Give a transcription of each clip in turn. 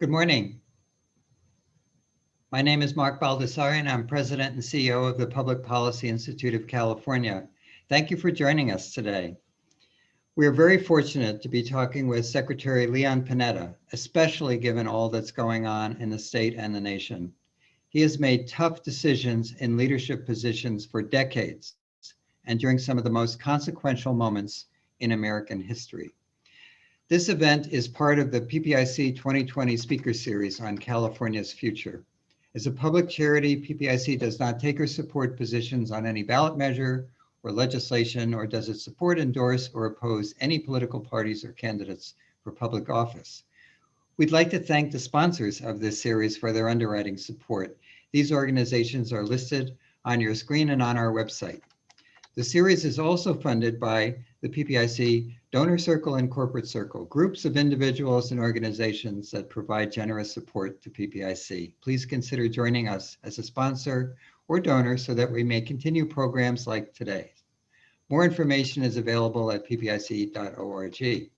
Good morning. My name is Mark Baldassare, and I'm President and CEO of the Public Policy Institute of California. Thank you for joining us today. We are very fortunate to be talking with Secretary Leon Panetta, especially given all that's going on in the state and the nation. He has made tough decisions in leadership positions for decades and during some of the most consequential moments in American history. This event is part of the PPIC 2020 Speaker Series on California's future. As a public charity, PPIC does not take or support positions on any ballot measure or legislation, nor does it support, endorse, or oppose any political parties or candidates for public office. We'd like to thank the sponsors of this series for their underwriting support. These organizations are listed on your screen and on our website. The series is also funded by the PPIC Donor Circle and Corporate Circle, groups of individuals and organizations that provide generous support to PPIC. Please consider joining us as a sponsor or donor so that we may continue programs like today. More information is available at ppic.org.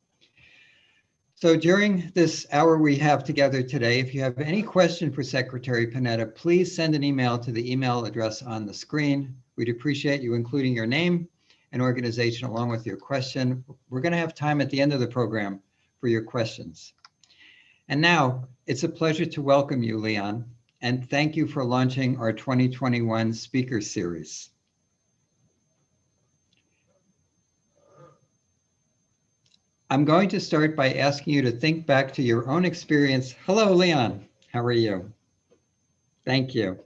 So during this hour we have together today, if you have any question for Secretary Panetta, please send an email to the email address on the screen. We'd appreciate you including your name and organization along with your question. We're going to have time at the end of the program for your questions. And now it's a pleasure to welcome you, Leon, and thank you for launching our 2021 Speaker Series. I'm going to start by asking you to think back to your own experience. Hello, Leon. How are you? Thank you.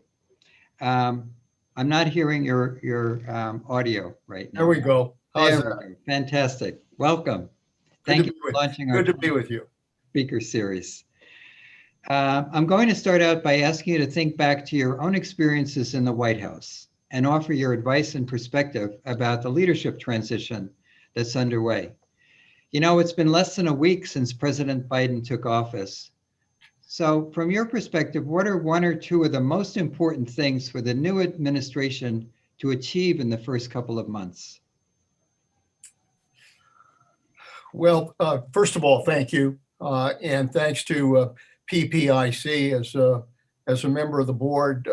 I'm not hearing your audio right now. There we go. How's that? Fantastic. Welcome. Thank you for launching our Speaker Series. I'm going to start out by asking you to think back to your own experiences in the White House and offer your advice and perspective about the leadership transition that's underway. You know, it's been less than a week since President Biden took office. So from your perspective, what are one or two of the most important things for the new administration to achieve in the first couple of months? Well, first of all, thank you. And thanks to PPIC as a member of the board.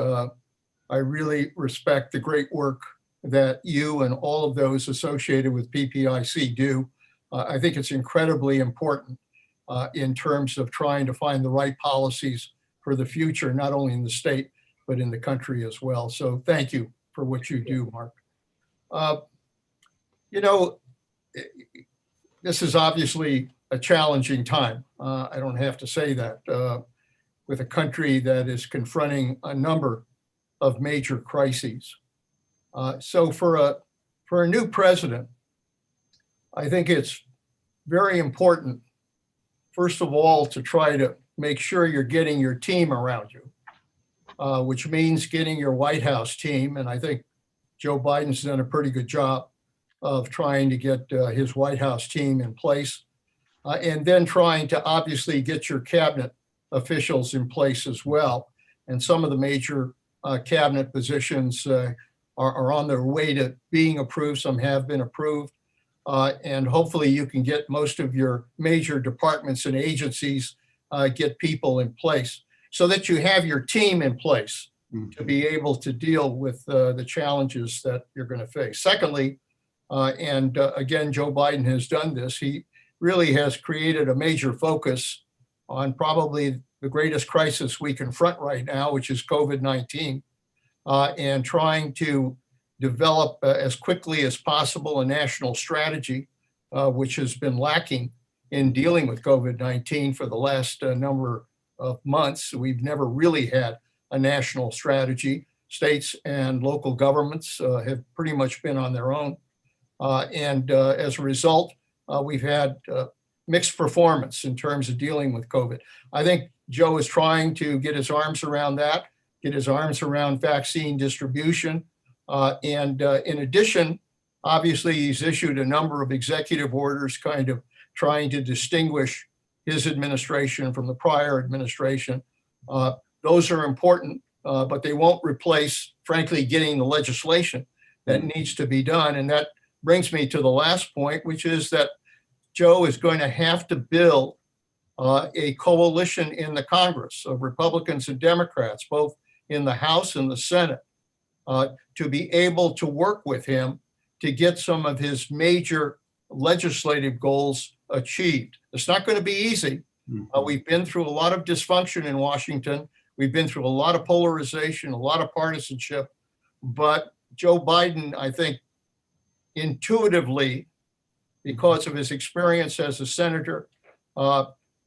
I really respect the great work that you and all of those associated with PPIC do. I think it's incredibly important in terms of trying to find the right policies for the future, not only in the state, but in the country as well. So thank you for what you do, Mark. You know, this is obviously a challenging time. I don't have to say that, with a country that is confronting a number of major crises. So for a new president, I think it's very important, first of all, to try to make sure you're getting your team around you, which means getting your White House team. And I think Joe Biden's done a pretty good job of trying to get his White House team in place. And then trying to obviously get your cabinet officials in place as well. And some of the major cabinet positions are on their way to being approved. Some have been approved. And hopefully you can get most of your major departments and agencies, get people in place so that you have your team in place to be able to deal with the challenges that you're going to face. Secondly, and again, Joe Biden has done this. He really has created a major focus on probably the greatest crisis we confront right now, which is COVID-19, and trying to develop as quickly as possible a national strategy, which has been lacking in dealing with COVID-19 for the last number of months. We've never really had a national strategy. States and local governments have pretty much been on their own. And as a result, we've had mixed performance in terms of dealing with COVID. I think Joe is trying to get his arms around that, get his arms around vaccine distribution. And in addition, obviously, he's issued a number of executive orders kind of trying to distinguish his administration from the prior administration. Those are important, but they won't replace, frankly, getting the legislation that needs to be done. And that brings me to the last point, which is that Joe is going to have to build a coalition in the Congress of Republicans and Democrats, both in the House and the Senate, to be able to work with him to get some of his major legislative goals achieved. It's not going to be easy. We've been through a lot of dysfunction in Washington. We've been through a lot of polarization, a lot of partisanship. But Joe Biden, I think, intuitively, because of his experience as a senator,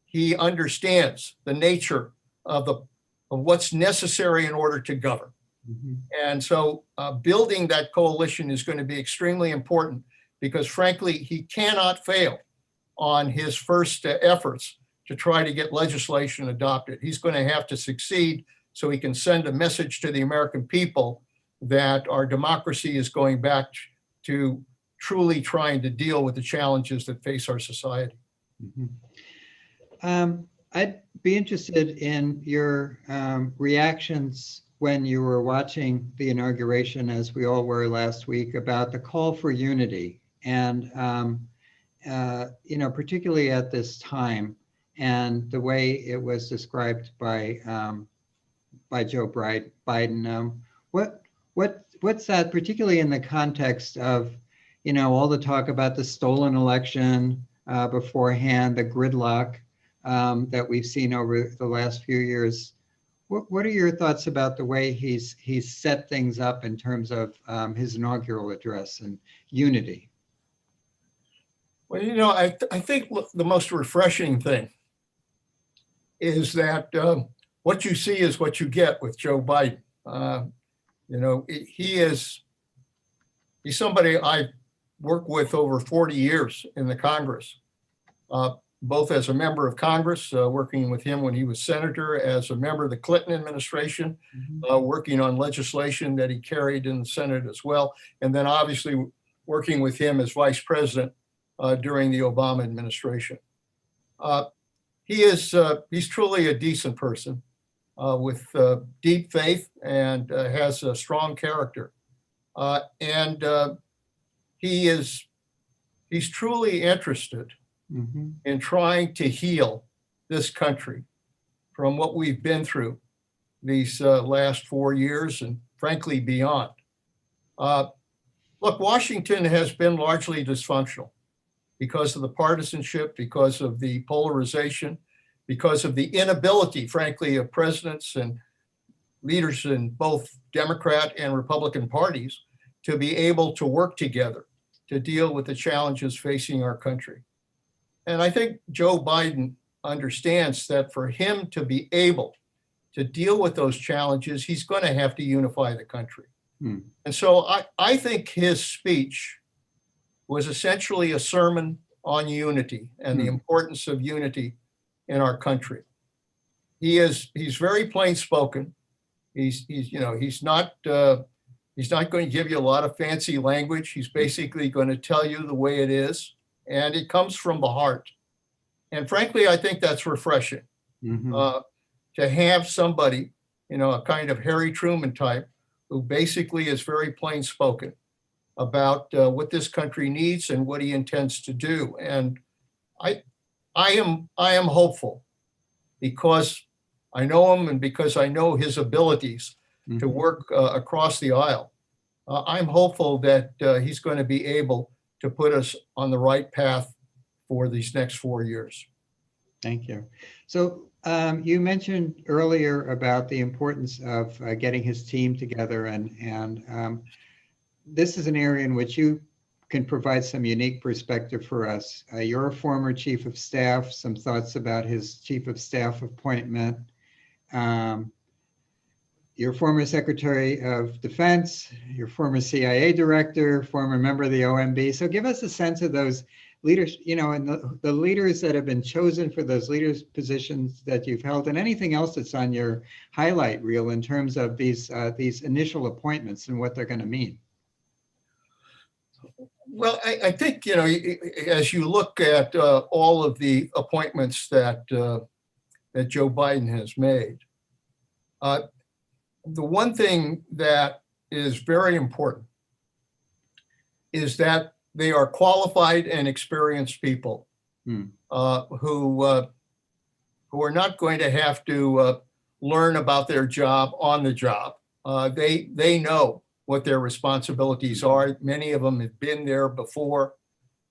he understands the nature of what's necessary in order to govern. And so building that coalition is going to be extremely important because, frankly, he cannot fail on his first efforts to try to get legislation adopted. He's going to have to succeed so he can send a message to the American people that our democracy is going back to truly trying to deal with the challenges that face our society. I'd be interested in your reactions when you were watching the inauguration, as we all were last week, about the call for unity, and particularly at this time, and the way it was described by Joe Biden. What's that, particularly in the context of all the talk about the stolen election beforehand, the gridlock that we've seen over the last few years? What are your thoughts about the way he's set things up in terms of his inaugural address and unity? Well, I think the most refreshing thing is that what you see is what you get with Joe Biden. He's somebody I've worked with over 40 years in the Congress, both as a member of Congress, working with him when he was senator, as a member of the Clinton administration, working on legislation that he carried in the Senate as well, and then obviously working with him as vice president during the Obama administration. He's truly a decent person with deep faith and has a strong character. He's truly interested in trying to heal this country from what we've been through these last 4 years and frankly beyond. Look, Washington has been largely dysfunctional because of the partisanship, because of the polarization, because of the inability, frankly, of presidents and leaders in both Democrat and Republican parties to be able to work together to deal with the challenges facing our country. And I think Joe Biden understands that for him to be able to deal with those challenges, he's going to have to unify the country. And so I think his speech was essentially a sermon on unity and the importance of unity in our country. He's very plain spoken. He's not going to give you a lot of fancy language. He's basically going to tell you the way it is, and it comes from the heart. And frankly, I think that's refreshing to have somebody, a kind of Harry Truman type, who basically is very plain spoken about what this country needs and what he intends to do. And I am hopeful because I know him and because I know his abilities to work across the aisle. I'm hopeful that he's going to be able to put us on the right path for these next 4 years. Thank you. So you mentioned earlier about the importance of getting his team together, and this is an area in which you can provide some unique perspective for us. You're a former chief of staff, some thoughts about his chief of staff appointment. You're former Secretary of Defense, you're former CIA director, former member of the OMB. So give us a sense of those leaders, and the leaders that have been chosen for those leaders positions that you've held, and anything else that's on your highlight reel in terms of these initial appointments and what they're going to mean. Well, I think, as you look at all of the appointments that Joe Biden has made, the one thing that is very important is that they are qualified and experienced people who who are not going to have to learn about their job on the job. They know what their responsibilities are. Many of them have been there before.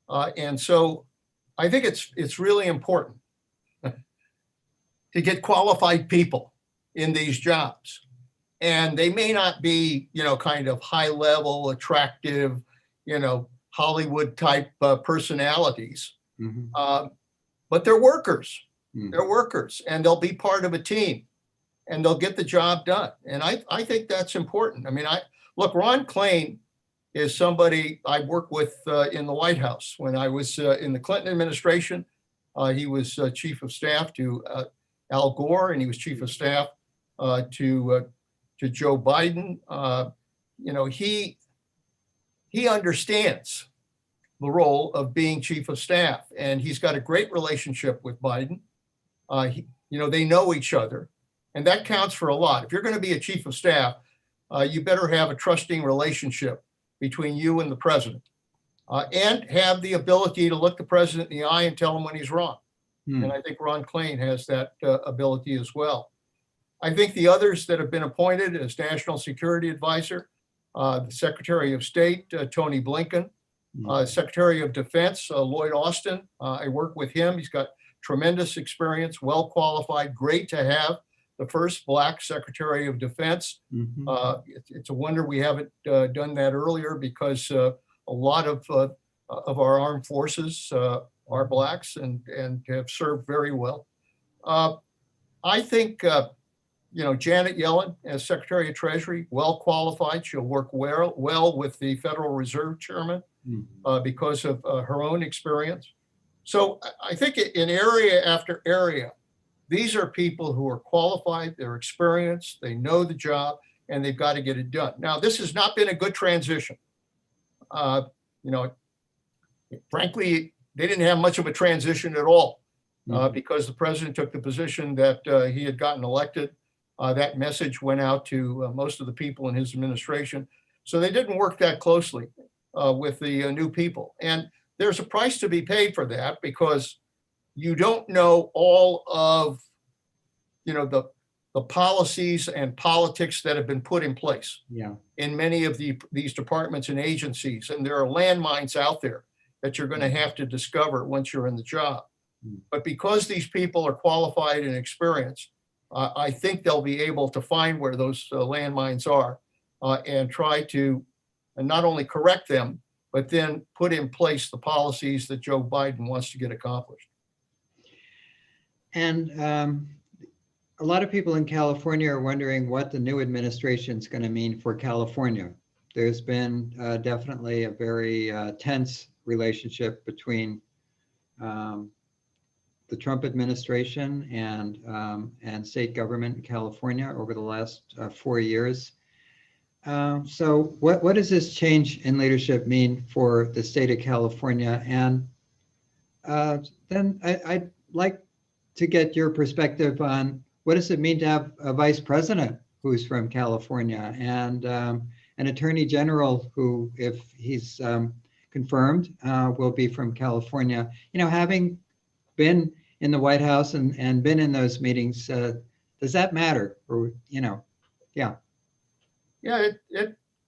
And so I think it's really important to get qualified people in these jobs. And they may not be, kind of high level, attractive, Hollywood type personalities, but they're workers. They're workers, and they'll be part of a team, and they'll get the job done. And I think that's important. I mean, look, Ron Klain is somebody I worked with in the White House when I was in the Clinton administration. He was chief of staff to Al Gore, and he was chief of staff to Joe Biden. He understands the role of being chief of staff, and he's got a great relationship with Biden. They know each other, and that counts for a lot. If you're going to be a chief of staff, you better have a trusting relationship between you and the president, and have the ability to look the president in the eye and tell him when he's wrong. And I think Ron Klain has that ability as well. I think the others that have been appointed as National Security Advisor, the Secretary of State, Tony Blinken, Secretary of Defense, Lloyd Austin. I work with him. He's got tremendous experience, well qualified, great to have the first Black Secretary of Defense. It's a wonder we haven't done that earlier, because a lot of our armed forces are Blacks and have served very well. I think Janet Yellen as Secretary of Treasury, well qualified. She'll work well with the Federal Reserve Chairman because of her own experience. So I think in area after area, these are people who are qualified, they're experienced, they know the job, and they've got to get it done. Now, this has not been a good transition. Frankly, they didn't have much of a transition at all because the president took the position that he had gotten elected. That message went out to most of the people in his administration. So they didn't work that closely with the new people. And there's a price to be paid for that, because you don't know all of, the policies and politics that have been put in place in many of these departments and agencies. And there are landmines out there that you're going to have to discover once you're in the job. But because these people are qualified and experienced, I think they'll be able to find where those landmines are and try to not only correct them, but then put in place the policies that Joe Biden wants to get accomplished. And a lot of people in California are wondering what the new administration is going to mean for California. There's been definitely a very tense relationship between the Trump administration and state government in California over the last 4 years. So what does this change in leadership mean for the state of California? And then I'd like to get your perspective on what does it mean to have a vice president who's from California, and an attorney general who, if he's confirmed, will be from California. Having been in the White House and been in those meetings, does that matter? Or, yeah. Yeah,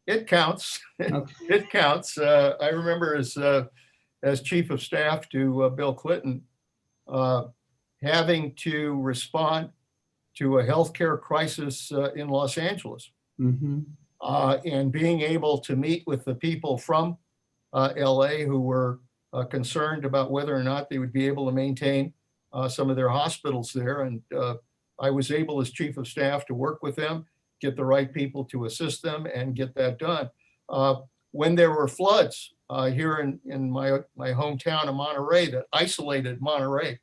it counts. Okay. It counts. I remember as chief of staff to Bill Clinton, having to respond to a healthcare crisis in Los Angeles, and being able to meet with the people from LA who were concerned about whether or not they would be able to maintain some of their hospitals there. And I was able, as chief of staff, to work with them, get the right people to assist them, and get that done. When there were floods here in my hometown of Monterey, that isolated Monterey,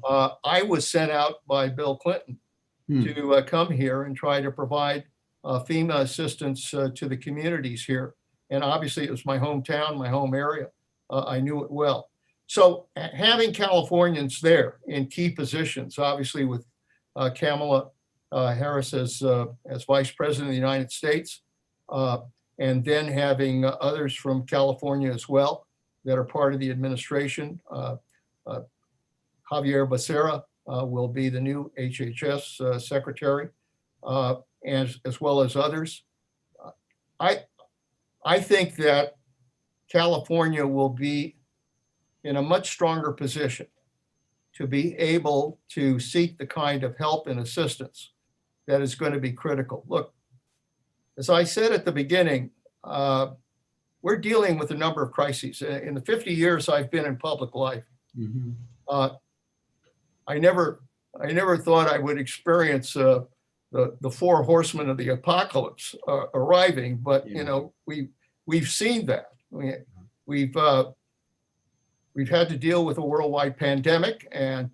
I was sent out by Bill Clinton to come here and try to provide FEMA assistance to the communities here. And obviously it was my hometown, my home area. I knew it well. So having Californians there in key positions, obviously with Kamala Harris as Vice President of the United States, and then having others from California as well that are part of the administration, Javier Becerra will be the new HHS secretary, as well as others. I think that California will be in a much stronger position to be able to seek the kind of help and assistance that is going to be critical. Look, as I said at the beginning, we're dealing with a number of crises. In the 50 years I've been in public life, Mhm. I never thought I would experience the four horsemen of the apocalypse arriving, but Yeah. we've seen that. We've had to deal with a worldwide pandemic, and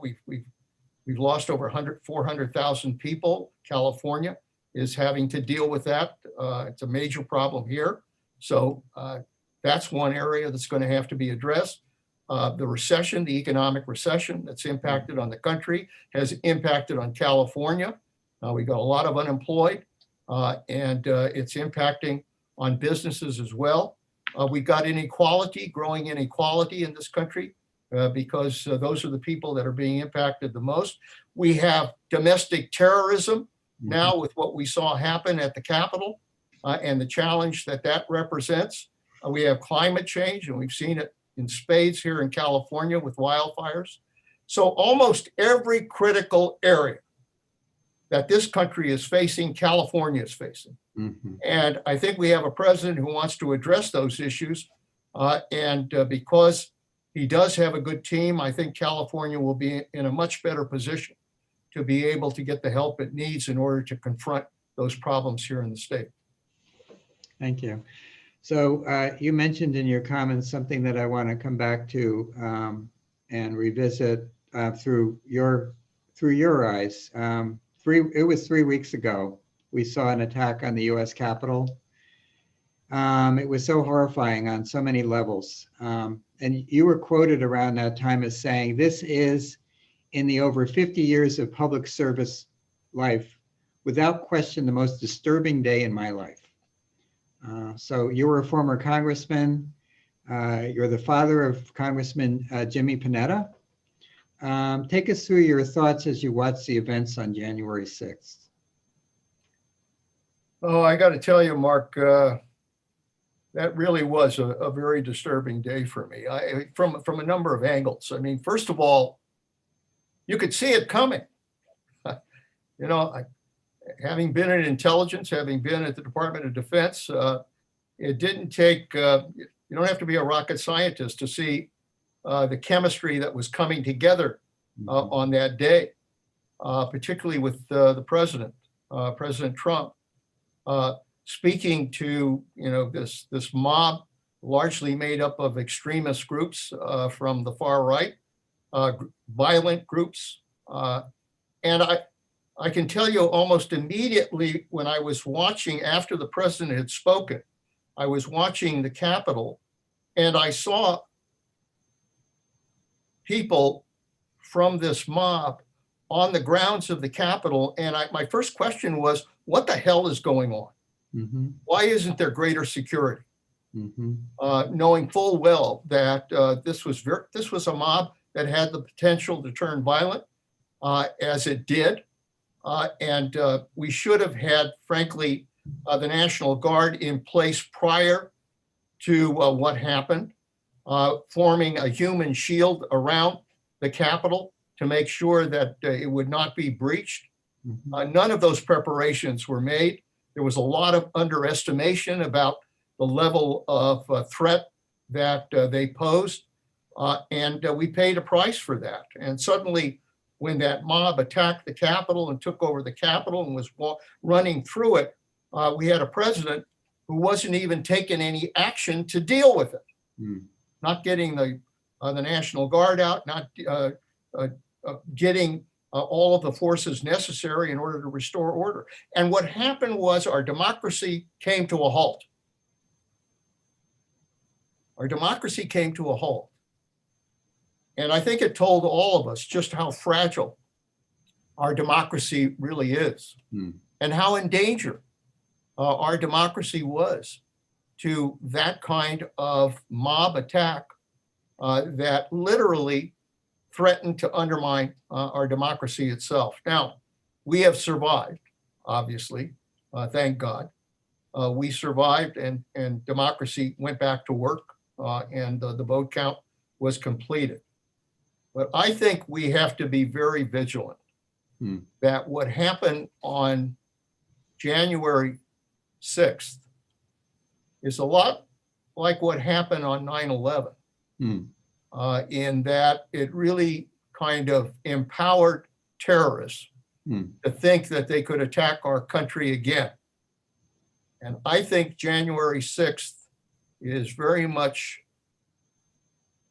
we've lost over 400,000 people. California is having to deal with that. It's a major problem here. So that's one area that's going to have to be addressed. The recession, the economic recession that's impacted on the country has impacted on California. We got a lot of unemployed, and it's impacting on businesses as well. We got inequality, growing inequality in this country, because those are the people that are being impacted the most. We have domestic terrorism now with what we saw happen at the Capitol, and the challenge that represents. We have climate change, and we've seen it in spades here in California with wildfires. So almost every critical area that this country is facing, California is facing. Mhm. And I think we have a president who wants to address those issues. And because he does have a good team, I think California will be in a much better position to be able to get the help it needs in order to confront those problems here in the state. Thank you. So you mentioned in your comments something that I want to come back to and revisit through your eyes. It was 3 weeks ago, we saw an attack on the U.S. Capitol. It was so horrifying on so many levels. And you were quoted around that time as saying, "This is, in the over 50 years of public service life, without question, the most disturbing day in my life." So you were a former congressman. You're the father of Congressman Jimmy Panetta. Take us through your thoughts as you watch the events on January 6th. Oh, I got to tell you, Mark, that really was a very disturbing day for me, from a number of angles. I mean, first of all, you could see it coming. Having been in intelligence, having been at the Department of Defense, it didn't take, you don't have to be a rocket scientist to see the chemistry that was coming together on that day, particularly with the president, President Trump, speaking to this mob, largely made up of extremist groups from the far right, violent groups, and I can tell you almost immediately when I was watching after the president had spoken, I was watching the Capitol, and I saw people from this mob on the grounds of the Capitol. And my first question was, what the hell is going on? Mm-hmm. Why isn't there greater security? Mm-hmm. Knowing full well that this was a mob that had the potential to turn violent, as it did. And we should have had, frankly, the National Guard in place prior to what happened, forming a human shield around the Capitol to make sure that it would not be breached. Mm-hmm. None of those preparations were made. There was a lot of underestimation about the level of threat that they posed, and we paid a price for that. And suddenly, when that mob attacked the Capitol and took over the Capitol and was running through it, we had a president who wasn't even taking any action to deal with it. Not getting the National Guard out, not getting all of the forces necessary in order to restore order. And what happened was our democracy came to a halt. Our democracy came to a halt. And I think it told all of us just how fragile our democracy really is, and how in danger our democracy was to that kind of mob attack that literally threaten to undermine our democracy itself. Now, we have survived, obviously, thank God. We survived and democracy went back to work and the vote count was completed. But I think we have to be very vigilant that what happened on January 6th is a lot like what happened on 9/11, in that it really kind of empowered terrorists to think that they could attack our country again. And I think January 6th is very much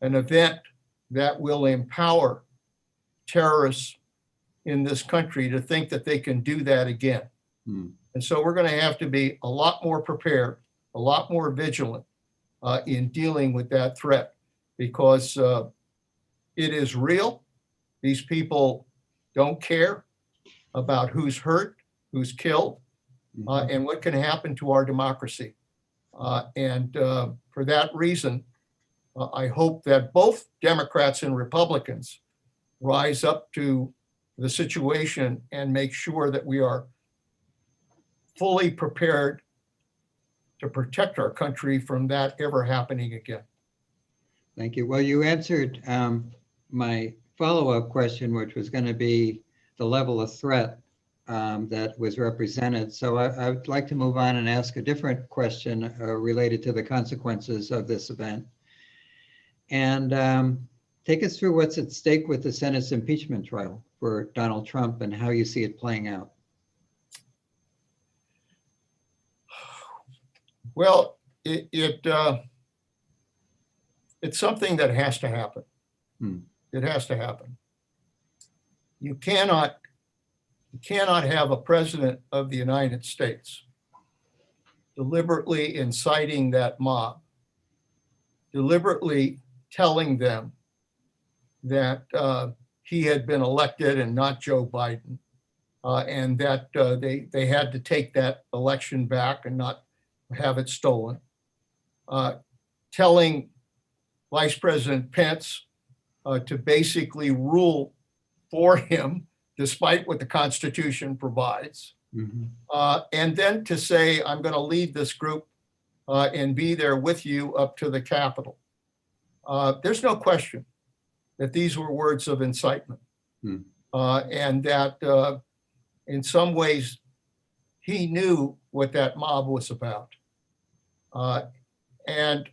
an event that will empower terrorists in this country to think that they can do that again. And so we're going to have to be a lot more prepared, a lot more vigilant in dealing with that threat, because it is real. These people don't care about who's hurt, who's killed, and what can happen to our democracy. And for that reason, I hope that both Democrats and Republicans rise up to the situation and make sure that we are fully prepared to protect our country from that ever happening again. Thank you. Well, you answered my follow-up question, which was going to be the level of threat that was represented. So I would like to move on and ask a different question related to the consequences of this event. And take us through what's at stake with the Senate's impeachment trial for Donald Trump and how you see it playing out. Well, it's something that has to happen. It has to happen. You cannot have a president of the United States deliberately inciting that mob, deliberately telling them that he had been elected and not Joe Biden, and that they had to take that election back and not have it stolen, telling Vice President Pence to basically rule for him, despite what the Constitution provides, and then to say, I'm going to lead this group and be there with you up to the Capitol. There's no question that these were words of incitement, and that in some ways he knew what that mob was about. And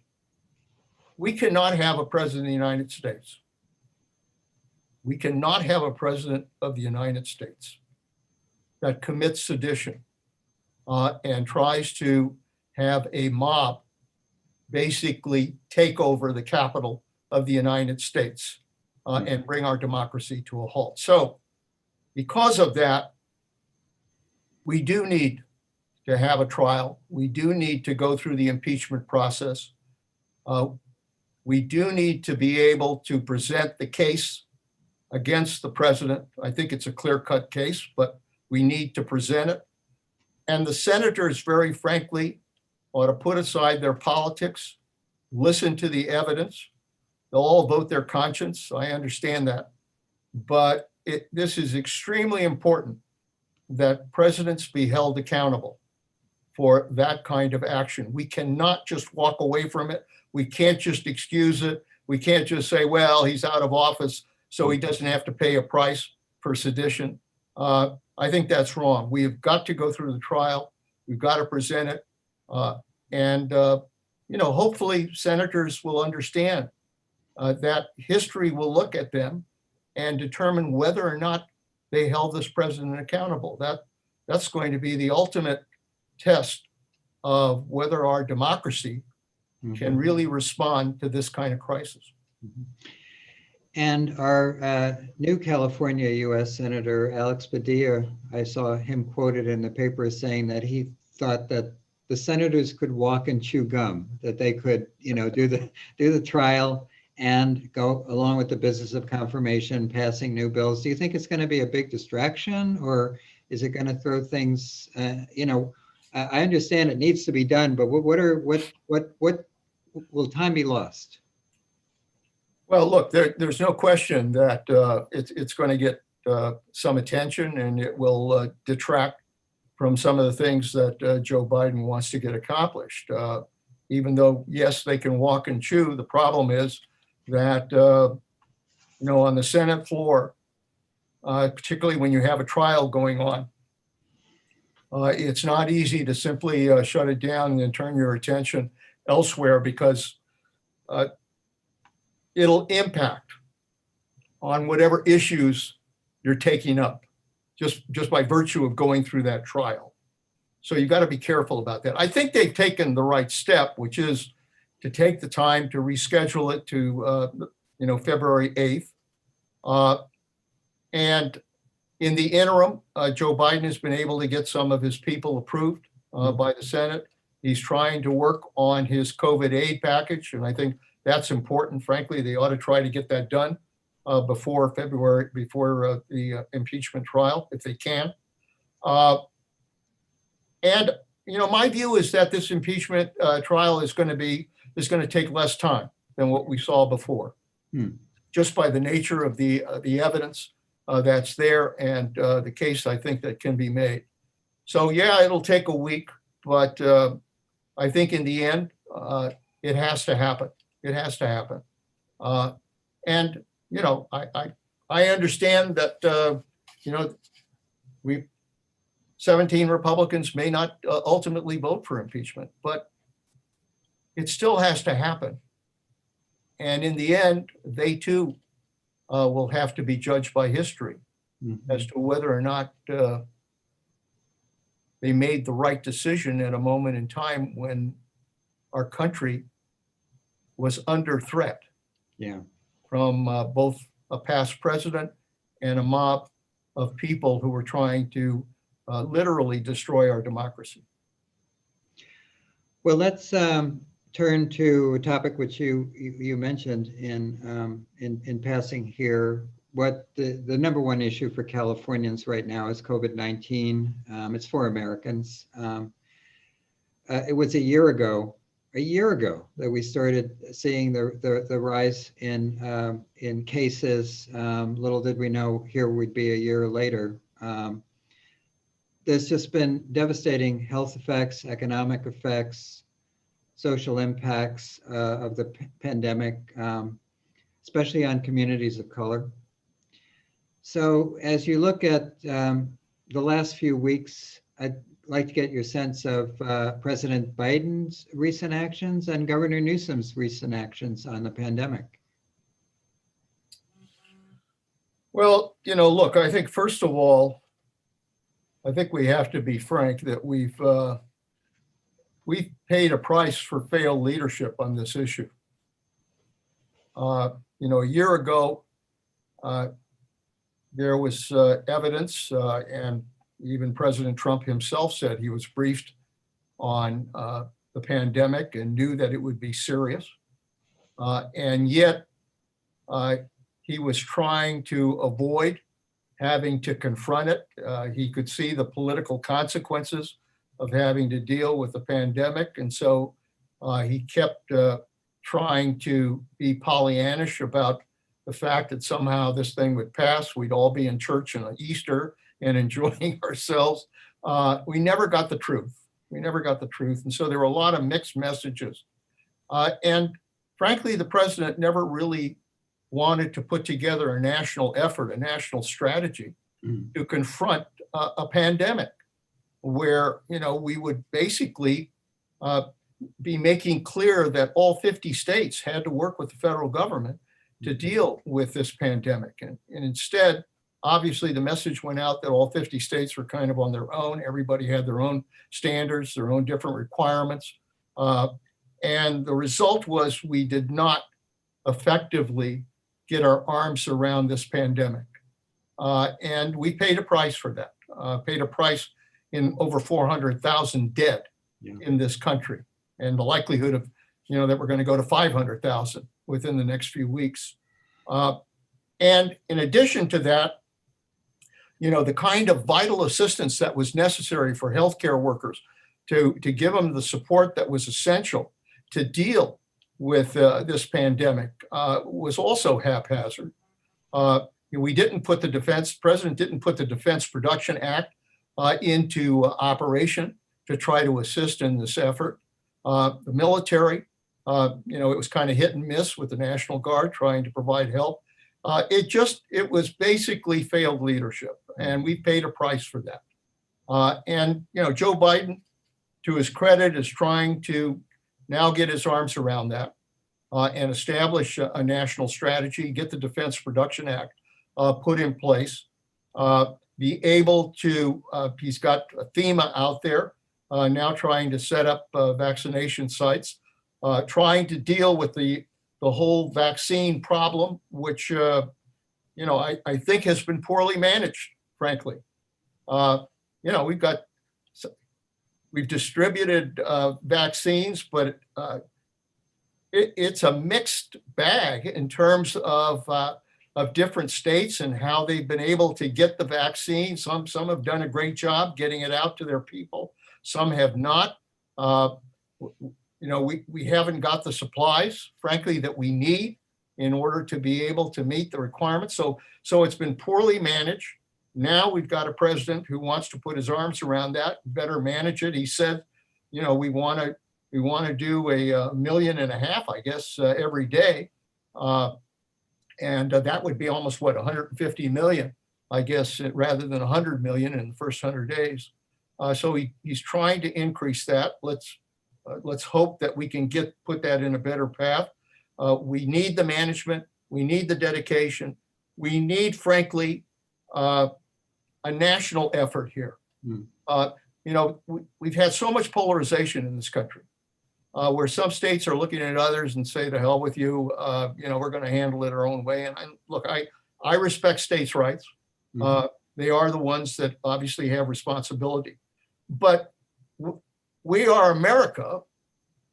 we cannot have a president of the United States. We cannot have a president of the United States that commits sedition and tries to have a mob basically take over the Capitol of the United States and bring our democracy to a halt. So because of that, we do need to have a trial. We do need to go through the impeachment process. We do need to be able to present the case against the president. I think it's a clear-cut case, but we need to present it. And the senators, very frankly, ought to put aside their politics, listen to the evidence. They'll all vote their conscience. I understand that. But this is extremely important that presidents be held accountable for that kind of action. We cannot just walk away from it. We can't just excuse it. We can't just say, well, he's out of office, so he doesn't have to pay a price for sedition. I think that's wrong. We have got to go through the trial. We've got to present it. And hopefully senators will understand that history will look at them and determine whether or not they held this president accountable. That's going to be the ultimate test of whether our democracy can really respond to this kind of crisis. And our new California U.S. Senator Alex Padilla, I saw him quoted in the paper saying that he thought that the senators could walk and chew gum, that they could, do the trial and go along with the business of confirmation, passing new bills. Do you think it's going to be a big distraction, or is it going to throw things? I understand it needs to be done, but what will time be lost? Well, look, there's no question that it's going to get some attention, and it will detract from some of the things that Joe Biden wants to get accomplished. Even though, yes, they can walk and chew, the problem is that, on the Senate floor, particularly when you have a trial going on, it's not easy to simply shut it down and then turn your attention elsewhere, because it'll impact on whatever issues you're taking up just by virtue of going through that trial. So you've got to be careful about that. I think they've taken the right step, which is to take the time to reschedule it to February 8th. And in the interim, Joe Biden has been able to get some of his people approved by the Senate. He's trying to work on his COVID aid package, and I think that's important. Frankly, they ought to try to get that done before the impeachment trial, if they can. And my view is that this impeachment trial is going to take less time than what we saw before, just by the nature of the evidence that's there and the case I think that can be made. So yeah, it'll take a week, but I think in the end, it has to happen. It has to happen. And I understand that 17 Republicans may not ultimately vote for impeachment, but it still has to happen. And in the end, they too will have to be judged by history as to whether or not they made the right decision at a moment in time when our country was under threat from both a past president and a mob of people who were trying to literally destroy our democracy. Well, let's turn to a topic which you mentioned in passing here. What the number one issue for Californians right now is COVID-19. It's for Americans. It was a year ago that we started seeing the rise in cases. Little did we know here would be a year later. There's just been devastating health effects, economic effects, social impacts of the pandemic, especially on communities of color. So as you look at the last few weeks, I'd like to get your sense of President Biden's recent actions and Governor Newsom's recent actions on the pandemic. Well, look, I think first of all, I think we have to be frank that we've paid a price for failed leadership on this issue. A year ago, there was evidence, and even President Trump himself said he was briefed on the pandemic and knew that it would be serious. And yet, he was trying to avoid having to confront it. He could see the political consequences of having to deal with the pandemic. And so he kept trying to be Pollyannish about the fact that somehow this thing would pass. We'd all be in church on Easter and enjoying ourselves. We never got the truth. And so there were a lot of mixed messages. And frankly, the president never really wanted to put together a national effort, a national strategy to confront a pandemic where, we would basically be making clear that all 50 states had to work with the federal government to deal with this pandemic. And instead, obviously, the message went out that all 50 states were kind of on their own. Everybody had their own standards, their own different requirements. And the result was we did not effectively get our arms around this pandemic. And we paid a price for that, paid a price in over 400,000 dead in this country. And the likelihood of, that we're going to go to 500,000 within the next few weeks. And in addition to that, the kind of vital assistance that was necessary for healthcare workers to give them the support that was essential to deal with this pandemic was also haphazard. We didn't put the president didn't put the Defense Production Act into operation to try to assist in this effort. The military, it was kind of hit and miss with the National Guard trying to provide help. It was basically failed leadership, and we paid a price for that. And Joe Biden, to his credit, is trying to now get his arms around that and establish a national strategy, get the Defense Production Act put in place, be able to, he's got FEMA out there now trying to set up vaccination sites, trying to deal with the whole vaccine problem, which, I think has been poorly managed, frankly. We've distributed vaccines, but it's a mixed bag in terms of different states and how they've been able to get the vaccine. Some have done a great job getting it out to their people. Some have not. We haven't got the supplies, frankly, that we need in order to be able to meet the requirements. So it's been poorly managed. Now we've got a president who wants to put his arms around that, better manage it. He said, we want to do 1.5 million, I guess, every day. And that would be almost 150 million, I guess, rather than 100 million in the first 100 days. So he's trying to increase that. Let's hope that we can put that in a better path. We need the management. We need the dedication. We need, frankly, a national effort here. We've had so much polarization in this country, where some states are looking at others and say, to hell with you, we're going to handle it our own way. And look, I respect states' rights. They are the ones that obviously have responsibility. But we are America,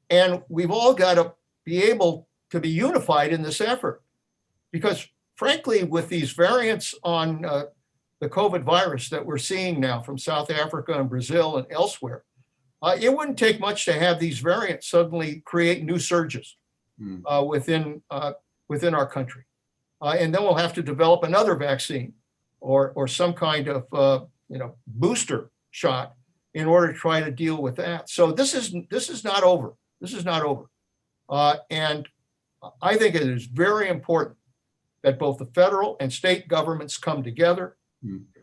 and we've all got to be able to be unified in this effort. Because frankly, with these variants on the COVID virus that we're seeing now from South Africa and Brazil and elsewhere, it wouldn't take much to have these variants suddenly create new surges within our country. And then we'll have to develop another vaccine or some kind of booster shot in order to try to deal with that. So this is not over. This is not over. And I think it is very important that both the federal and state governments come together,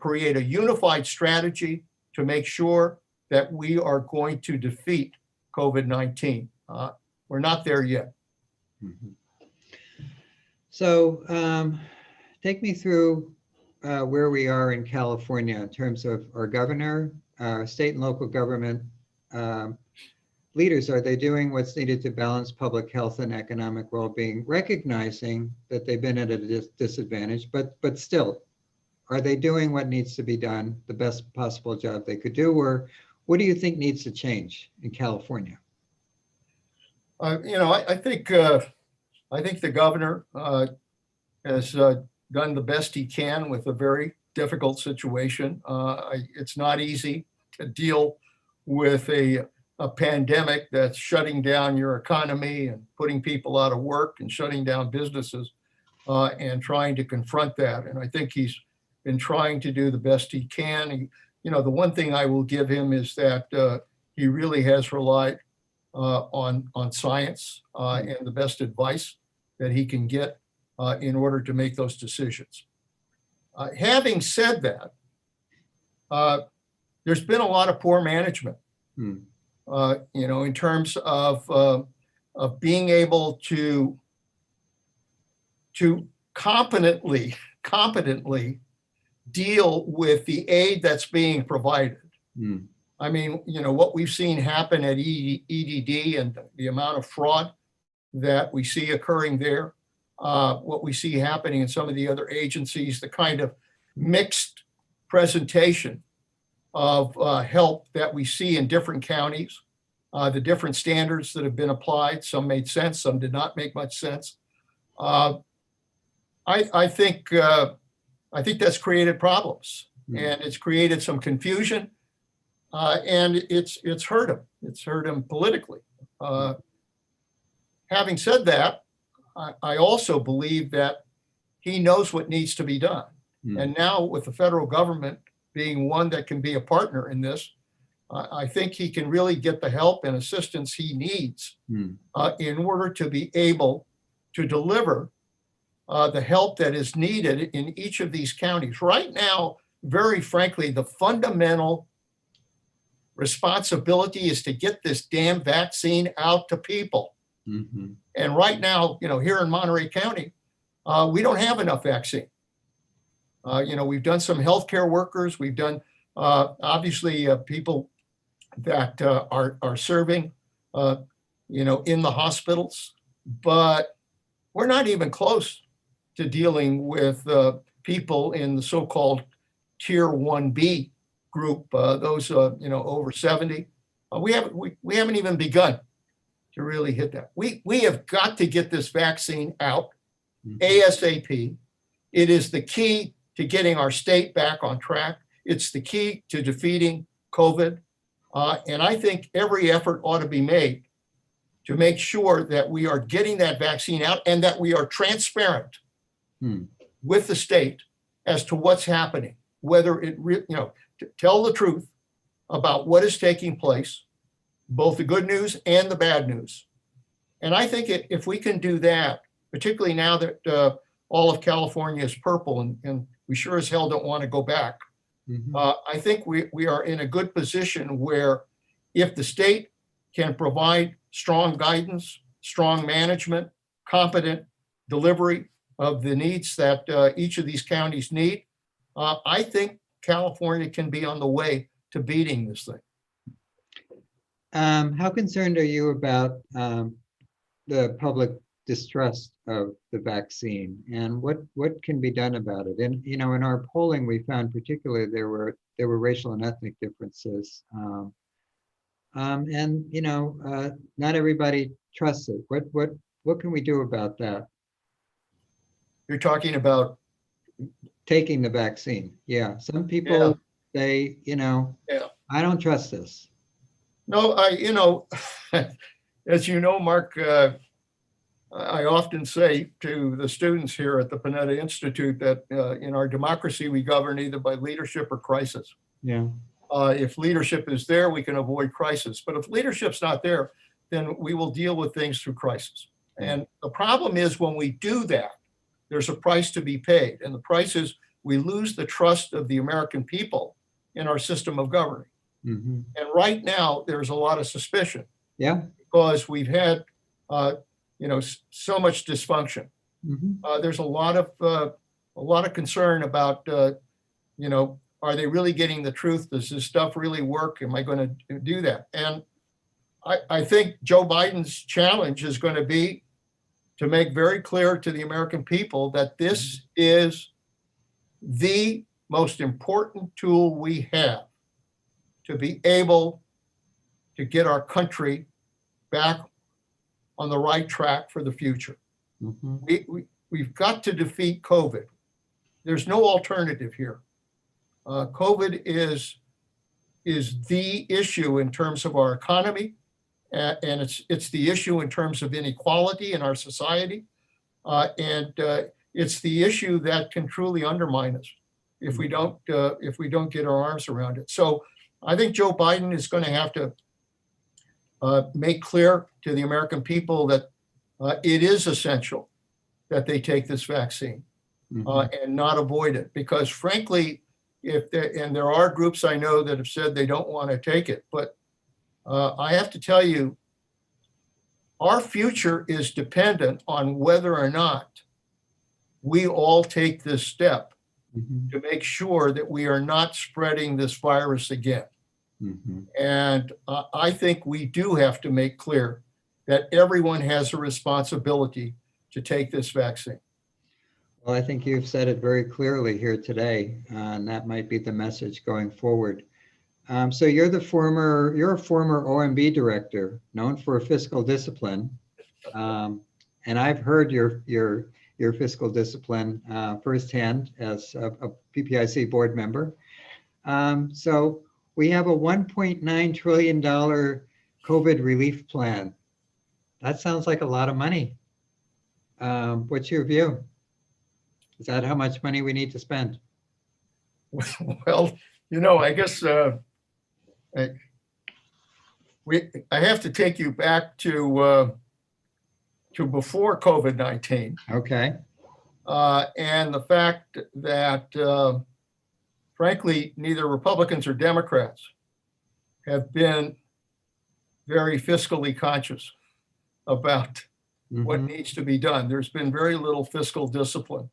create a unified strategy to make sure that we are going to defeat COVID-19. We're not there yet. So take me through where we are in California in terms of our governor, our state and local government leaders. Are they doing what's needed to balance public health and economic well-being, recognizing that they've been at a disadvantage, but still, are they doing what needs to be done, the best possible job they could do? Or what do you think needs to change in California? I think the governor has done the best he can with a very difficult situation. It's not easy to deal with a pandemic that's shutting down your economy and putting people out of work and shutting down businesses and trying to confront that. And I think he's been trying to do the best he can. The one thing I will give him is that he really has relied on science and the best advice that he can get in order to make those decisions. Having said that, there's been a lot of poor management, in terms of being able to competently deal with the aid that's being provided. I mean, what we've seen happen at EDD and the amount of fraud that we see occurring there, what we see happening in some of the other agencies, the kind of mixed presentation of help that we see in different counties, the different standards that have been applied. Some made sense, some did not make much sense. I think that's created problems, and it's created some confusion, and it's hurt him. It's hurt him politically. Having said that, I also believe that he knows what needs to be done. And now with the federal government being one that can be a partner in this, I think he can really get the help and assistance he needs in order to be able to deliver the help that is needed in each of these counties. Right now, very frankly, the fundamental responsibility is to get this damn vaccine out to people. And right now, here in Monterey County, we don't have enough vaccine. We've done some healthcare workers. We've done, obviously, people that are serving, in the hospitals, but we're not even close to dealing with people in the so-called Tier 1B group, those, over 70. We haven't even begun to really hit that. We have got to get this vaccine out ASAP. It is the key to getting our state back on track. It's the key to defeating COVID. And I think every effort ought to be made to make sure that we are getting that vaccine out and that we are transparent with the state as to what's happening, whether it, to tell the truth about what is taking place, both the good news and the bad news. And I think if we can do that, particularly now that all of California is purple and we sure as hell don't want to go back, I think we are in a good position where if the state can provide strong guidance, strong management, competent delivery of the needs that each of these counties need, I think California can be on the way to beating this thing. How concerned are you about the public distrust of the vaccine, and what can be done about it? And in our polling, we found particularly there were racial and ethnic differences, and not everybody trusts it. What can we do about that? You're talking about taking the vaccine. Yeah, some people say, I don't trust this. No, as you know, Mark, I often say to the students here at the Panetta Institute that in our democracy, we govern either by leadership or crisis. Yeah. If leadership is there, we can avoid crisis. But if leadership's not there, then we will deal with things through crisis. And the problem is when we do that, there's a price to be paid. And the price is we lose the trust of the American people in our system of governing. And right now, there's a lot of suspicion. Yeah. Because we've had, so much dysfunction. There's a lot of concern about, are they really getting the truth? Does this stuff really work? Am I going to do that? And I think Joe Biden's challenge is going to be to make very clear to the American people that this is the most important tool we have to be able to get our country back on the right track for the future. We've got to defeat COVID. There's no alternative here. COVID is the issue in terms of our economy, and it's the issue in terms of inequality in our society, and it's the issue that can truly undermine us if we don't get our arms around it. So I think Joe Biden is going to have to make clear to the American people that it is essential that they take this vaccine and not avoid it, because frankly, and there are groups I know that have said they don't want to take it, but I have to tell you, our future is dependent on whether or not we all take this step to make sure that we are not spreading this virus again. And I think we do have to make clear that everyone has a responsibility to take this vaccine. Well, I think you've said it very clearly here today, and that might be the message going forward. So you're a former OMB director, known for fiscal discipline, and I've heard your fiscal discipline firsthand as a PPIC board member. So we have a $1.9 trillion COVID relief plan. That sounds like a lot of money. What's your view? Is that how much money we need to spend? Well, I guess I have to take you back to before COVID-19 Okay. and the fact that, frankly, neither Republicans or Democrats have been very fiscally conscious about what Mhm. needs to be done. There's been very little fiscal discipline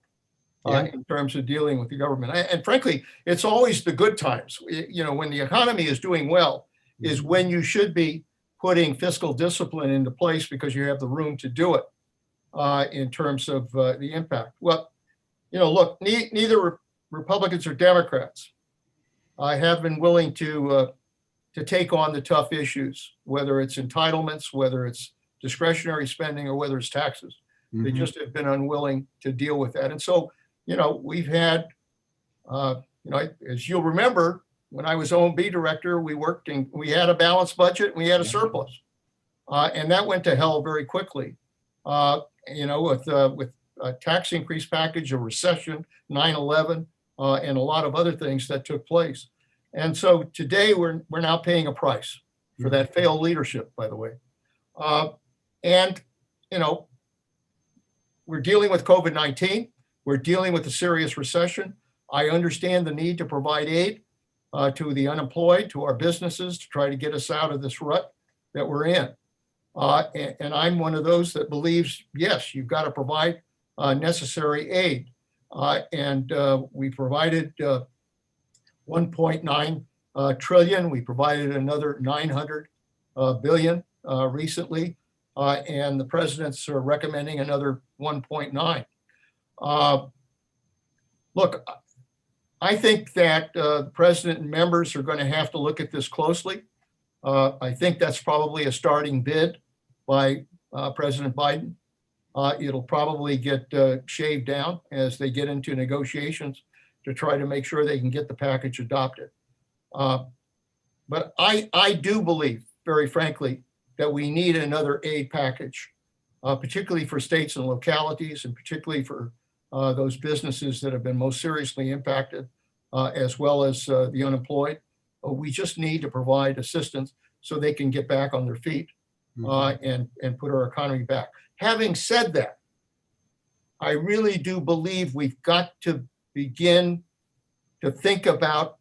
Yeah. in terms of dealing with the government. And frankly, it's always the good times. When the economy is doing well, is when you should be putting fiscal discipline into place because you have the room to do it in terms of the impact. Well, look, neither Republicans or Democrats have been willing to take on the tough issues, whether it's entitlements, whether it's discretionary spending, or whether it's taxes. They Mhm. just have been unwilling to deal with that. And so, we've had, as you'll remember, when I was OMB director, we worked and we had a balanced budget and we had a Yeah. surplus. And that went to hell very quickly, with a tax increase package, a recession, 9/11, and a lot of other things that took place. And so today we're now paying a price for that failed leadership, by the way. And, we're dealing with COVID-19. We're dealing with a serious recession. I understand the need to provide aid to the unemployed, to our businesses, to try to get us out of this rut that we're in. And I'm one of those that believes, yes, you've got to provide necessary aid. And we provided 1.9 trillion. We provided another 900 billion recently. And the president's recommending another 1.9. Look, I think that the president and members are going to have to look at this closely. I think that's probably a starting bid by President Biden. It'll probably get shaved down as they get into negotiations to try to make sure they can get the package adopted. But I do believe, very frankly, that we need another aid package, particularly for states and localities, and particularly for those businesses that have been most seriously impacted, as well as the unemployed. We just need to provide assistance so they can get back on their feet and put our economy back. Having said that, I really do believe we've got to begin to think about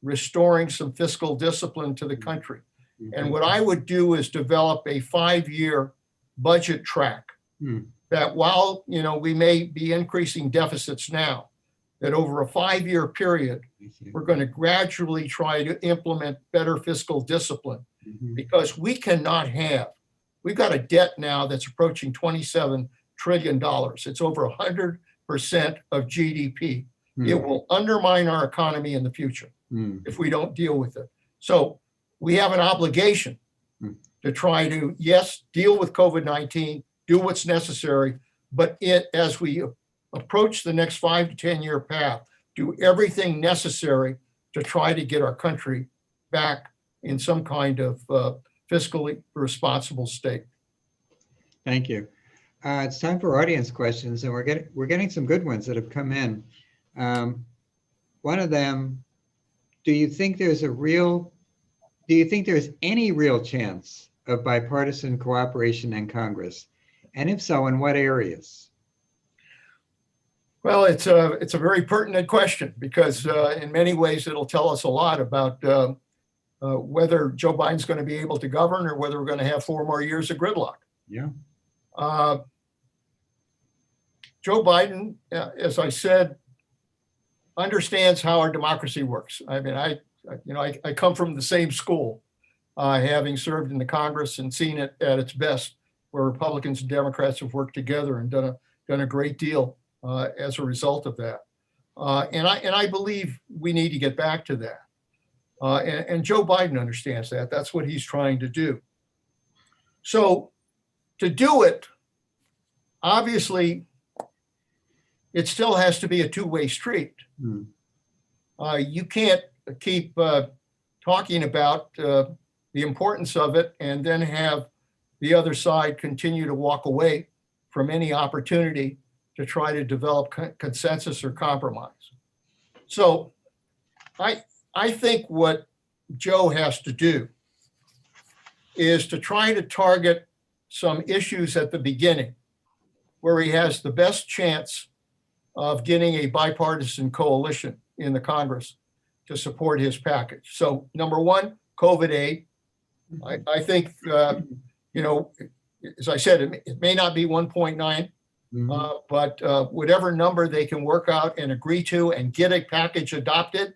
restoring some fiscal discipline to the country. And what I would do is develop a 5-year budget track that while, we may be increasing deficits now, that over a 5-year period, we're going to gradually try to implement better fiscal discipline because we've got a debt now that's approaching $27 trillion. It's over 100% of GDP. It will undermine our economy in the future if we don't deal with it. So we have an obligation to try to, yes, deal with COVID-19, do what's necessary, but as we approach the next 5 to 10 year path, do everything necessary to try to get our country back in some kind of fiscally responsible state. Thank you. It's time for audience questions, and we're getting some good ones that have come in. One of them, do you think there's any real chance of bipartisan cooperation in Congress? And if so, in what areas? Well, it's a very pertinent question because in many ways it'll tell us a lot about whether Joe Biden's going to be able to govern or whether we're going to have 4 more years of gridlock. Yeah. Joe Biden, as I said, understands how our democracy works. I mean, I come from the same school, having served in the Congress and seen it at its best, where Republicans and Democrats have worked together and done a great deal as a result of that. And I believe we need to get back to that. And Joe Biden understands that. That's what he's trying to do. So to do it, obviously, it still has to be a two-way street. You can't keep talking about the importance of it and then have the other side continue to walk away from any opportunity to try to develop consensus or compromise. So I think what Joe has to do is to try to target some issues at the beginning where he has the best chance of getting a bipartisan coalition in the Congress to support his package. So number one, COVID aid. I think, as I said, it may not be 1.9, but whatever number they can work out and agree to and get a package adopted,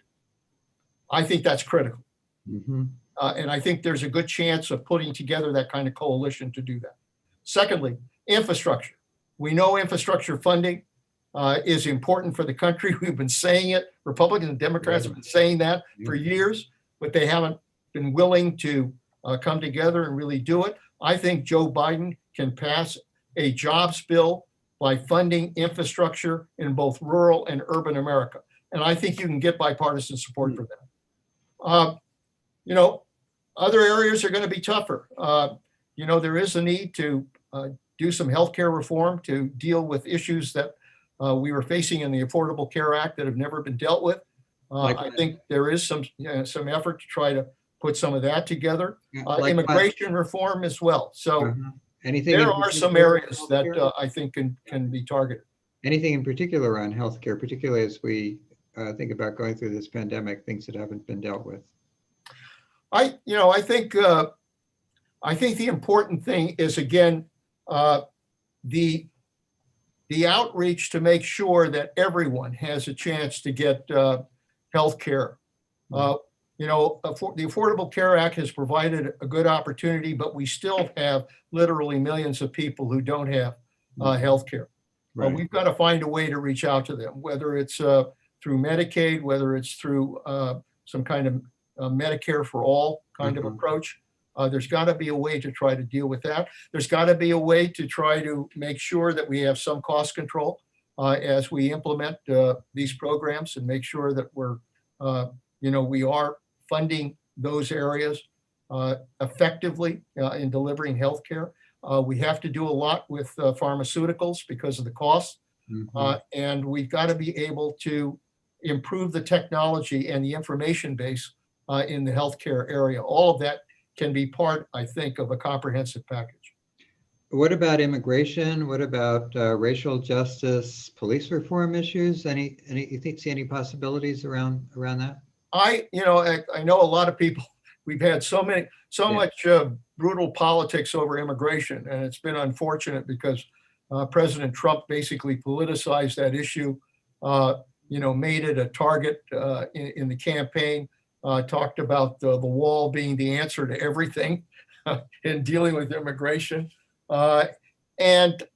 I think that's critical. And I think there's a good chance of putting together that kind of coalition to do that. Secondly, infrastructure. We know infrastructure funding is important for the country. We've been saying it. Republicans and Democrats have been saying that for years, but they haven't been willing to come together and really do it. I think Joe Biden can pass a jobs bill by funding infrastructure in both rural and urban America. And I think you can get bipartisan support for that. Other areas are going to be tougher. There is a need to do some healthcare reform to deal with issues that we were facing in the Affordable Care Act that have never been dealt with. I think there is some effort to try to put some of that together. Immigration reform as well. So there are some areas that I think can be targeted. Anything in particular on healthcare, particularly as we think about going through this pandemic, things that haven't been dealt with? I think the important thing is, again, the outreach to make sure that everyone has a chance to get health care. The Affordable Care Act has provided a good opportunity, but we still have literally millions of people who don't have health care. We've got to find a way to reach out to them, whether it's through Medicaid, whether it's through some kind of Medicare for all kind of approach. There's got to be a way to try to deal with that. There's got to be a way to try to make sure that we have some cost control as we implement these programs and make sure that we are funding those areas effectively in delivering healthcare. We have to do a lot with pharmaceuticals because of the cost, and we've got to be able to improve the technology and the information base in the healthcare area. All of that can be part, I think, of a comprehensive package. What about immigration? What about racial justice, police reform issues? See any possibilities around that? I know a lot of people. We've had so much brutal politics over immigration, and it's been unfortunate because President Trump basically politicized that issue. Made it a target in the campaign. Talked about the wall being the answer to everything in dealing with immigration, and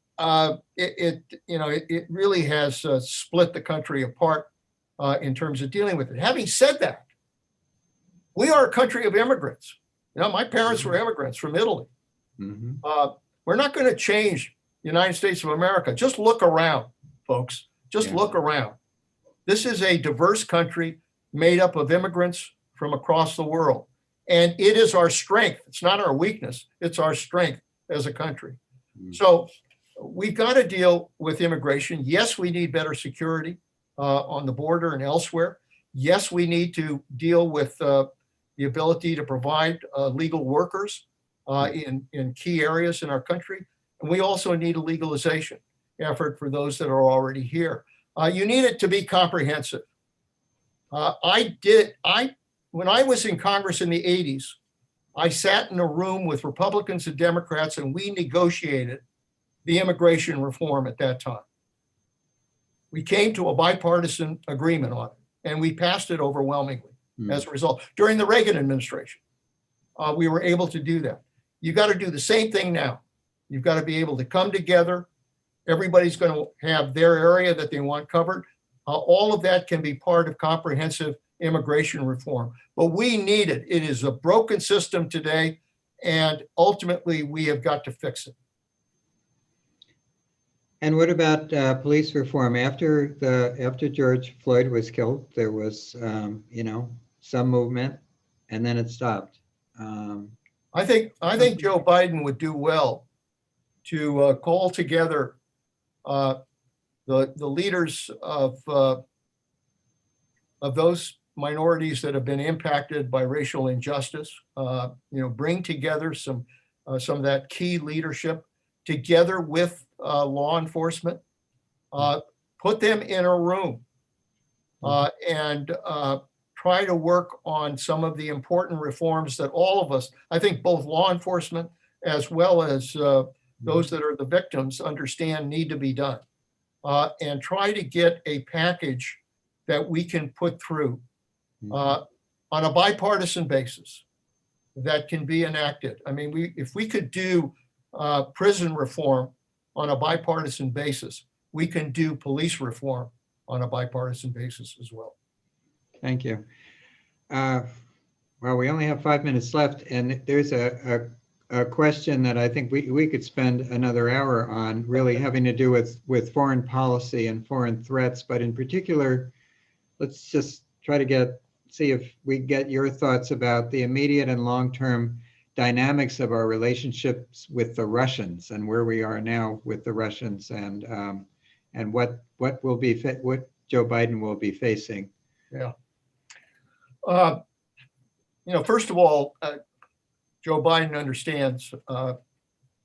it really has split the country apart in terms of dealing with it. Having said that, we are a country of immigrants. My parents were immigrants from Italy. We're not going to change the United States of America. Just look around, folks. Just look around. This is a diverse country made up of immigrants from across the world. And it is our strength. It's not our weakness. It's our strength as a country. So we've got to deal with immigration. Yes, we need better security on the border and elsewhere. Yes, we need to deal with the ability to provide legal workers in key areas in our country. And we also need a legalization effort for those that are already here. You need it to be comprehensive. When I was in Congress in the 80s, I sat in a room with Republicans and Democrats, and we negotiated the immigration reform at that time. We came to a bipartisan agreement on it, and we passed it overwhelmingly as a result. During the Reagan administration, we were able to do that. You got to do the same thing now. You've got to be able to come together. Everybody's going to have their area that they want covered. All of that can be part of comprehensive immigration reform. But we need it. It is a broken system today, and ultimately we have got to fix it. And what about police reform? After George Floyd was killed, there was some movement, and then it stopped. I think Joe Biden would do well to call together the leaders of those minorities that have been impacted by racial injustice. Bring together some of that key leadership together with law enforcement. Put them in a room and try to work on some of the important reforms that all of us, I think both law enforcement as well as those that are the victims, understand need to be done. And try to get a package that we can put through on a bipartisan basis that can be enacted. I mean, if we could do prison reform on a bipartisan basis, we can do police reform on a bipartisan basis as well. Thank you. Well, we only have 5 minutes left, and there's a question that I think we could spend another hour on, really having to do with foreign policy and foreign threats. But in particular, let's just try to see if we get your thoughts about the immediate and long-term dynamics of our relationships with the Russians and where we are now with the Russians, and what Joe Biden will be facing. Yeah. First of all, Joe Biden understands the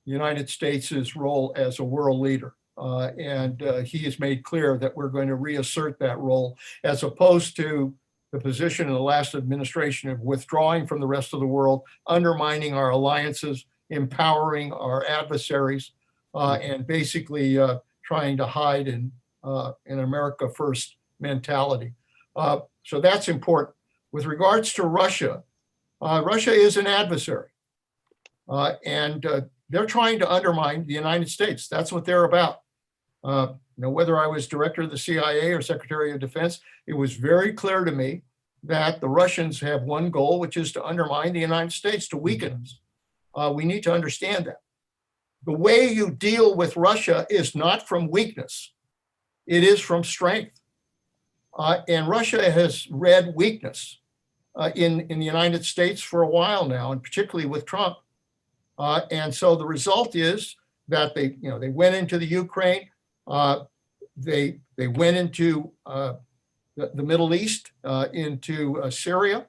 United States' role as a world leader. And he has made clear that we're going to reassert that role, as opposed to the position in the last administration of withdrawing from the rest of the world, undermining our alliances, empowering our adversaries, and basically trying to hide in an America First mentality. So that's important. With regards to Russia, Russia is an adversary, and they're trying to undermine the United States. That's what they're about. Whether I was director of the CIA or Secretary of Defense, it was very clear to me that the Russians have one goal, which is to undermine the United States, to weaken us. We need to understand that. The way you deal with Russia is not from weakness. It is from strength. And Russia has read weakness in the United States for a while now, and particularly with Trump. And so the result is that they went into the Ukraine. They went into the Middle East, into Syria.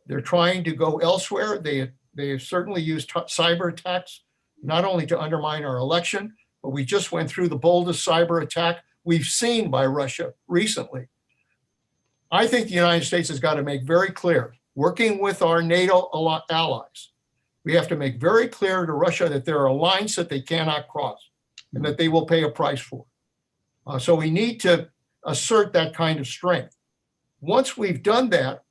They're trying to go elsewhere. They have certainly used cyber attacks, not only to undermine our election, but we just went through the boldest cyber attack we've seen by Russia recently. I think the United States has got to make very clear, working with our NATO allies, we have to make very clear to Russia that there are lines that they cannot cross and that they will pay a price for. So we need to assert that kind of strength. Once we've done that,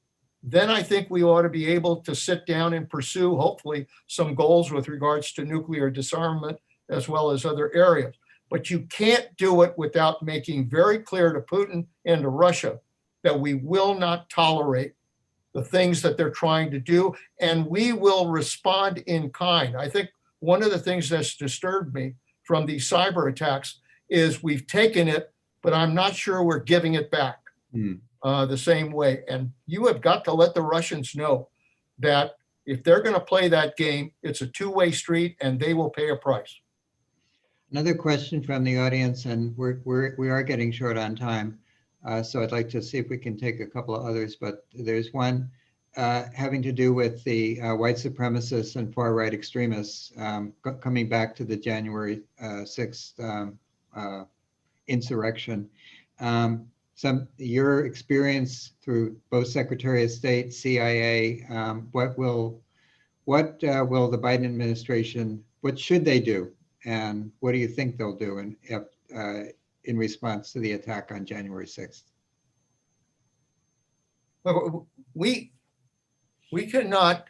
then I think we ought to be able to sit down and pursue, hopefully, some goals with regards to nuclear disarmament as well as other areas. But you can't do it without making very clear to Putin and to Russia that we will not tolerate the things that they're trying to do, and we will respond in kind. I think one of the things that's disturbed me from these cyber attacks is we've taken it, but I'm not sure we're giving it back the same way. And you have got to let the Russians know that if they're going to play that game, it's a two-way street, and they will pay a price. Another question from the audience, and we are getting short on time, so I'd like to see if we can take a couple of others. But there's one having to do with the white supremacists and far-right extremists, coming back to the January 6th insurrection. Your experience through both Secretary of State, CIA, what will the Biden administration, what should they do? And what do you think they'll do in response to the attack on January 6th? We cannot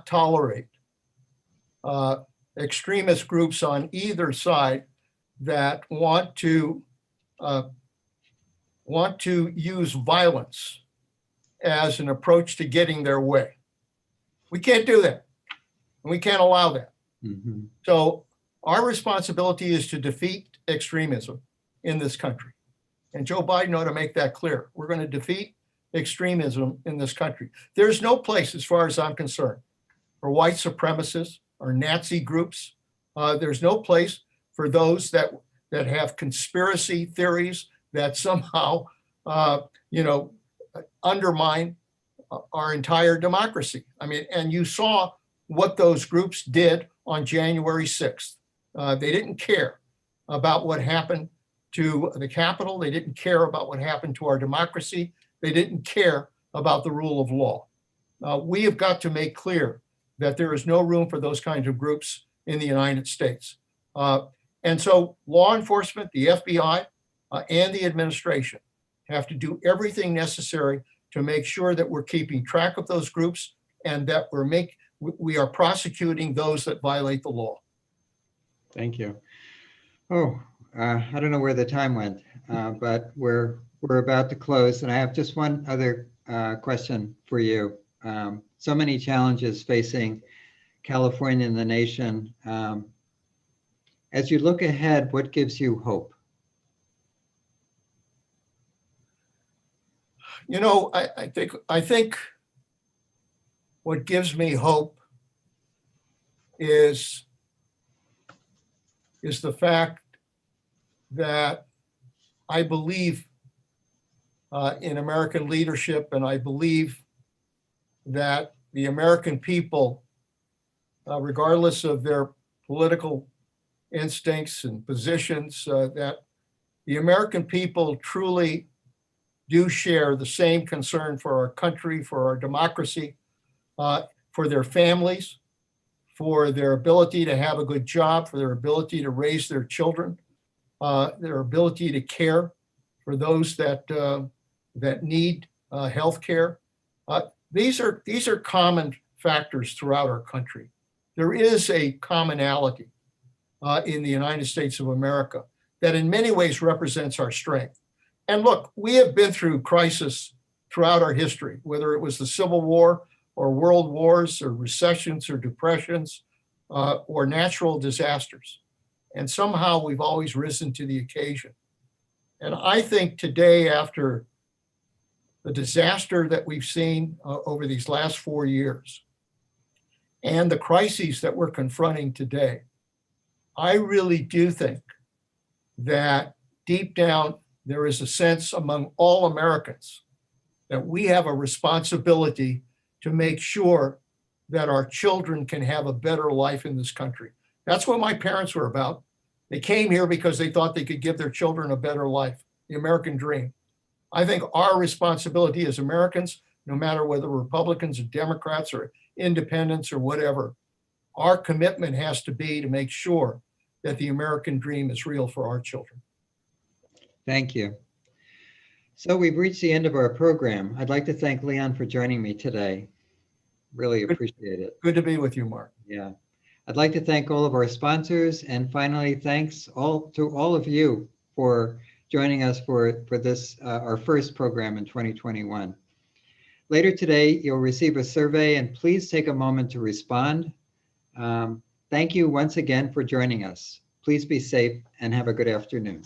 tolerate extremist groups on either side that want to use violence as an approach to getting their way. We can't do that, and we can't allow that. Mm-hmm. So our responsibility is to defeat extremism in this country. And Joe Biden ought to make that clear. We're going to defeat extremism in this country. There's no place, as far as I'm concerned, for white supremacists or Nazi groups. There's no place for those that have conspiracy theories that somehow, undermine our entire democracy. I mean, and you saw what those groups did on January 6th. They didn't care about what happened to the Capitol. They didn't care about what happened to our democracy. They didn't care about the rule of law. We have got to make clear that there is no room for those kinds of groups in the United States. And so law enforcement, the FBI, and the administration have to do everything necessary to make sure that we're keeping track of those groups and that we are prosecuting those that violate the law. Thank you. Oh, I don't know where the time went, but we're about to close, and I have just one other question for you. So many challenges facing California and the nation. As you look ahead, what gives you hope? I think what gives me hope is the fact that I believe in American leadership, and I believe that the American people, regardless of their political instincts and positions, that the American people truly do share the same concern for our country, for our democracy, for their families, for their ability to have a good job, for their ability to raise their children, their ability to care for those that need health care. These are common factors throughout our country. There is a commonality in the United States of America that in many ways represents our strength. And look, we have been through crisis throughout our history, whether it was the Civil War or world wars or recessions or depressions or natural disasters. And somehow we've always risen to the occasion. And I think today, after the disaster that we've seen over these last 4 years and the crises that we're confronting today, I really do think that deep down, there is a sense among all Americans that we have a responsibility to make sure that our children can have a better life in this country. That's what my parents were about. They came here because they thought they could give their children a better life, the American dream. I think our responsibility as Americans, no matter whether Republicans or Democrats or independents or whatever, our commitment has to be to make sure that the American dream is real for our children. Thank you. So we've reached the end of our program. I'd like to thank Leon for joining me today. Really appreciate it. Good to be with you, Mark. Yeah. I'd like to thank all of our sponsors, and finally, thanks to all of you for joining us for this, our first program in 2021. Later today, you'll receive a survey, and please take a moment to respond. Thank you once again for joining us. Please be safe and have a good afternoon.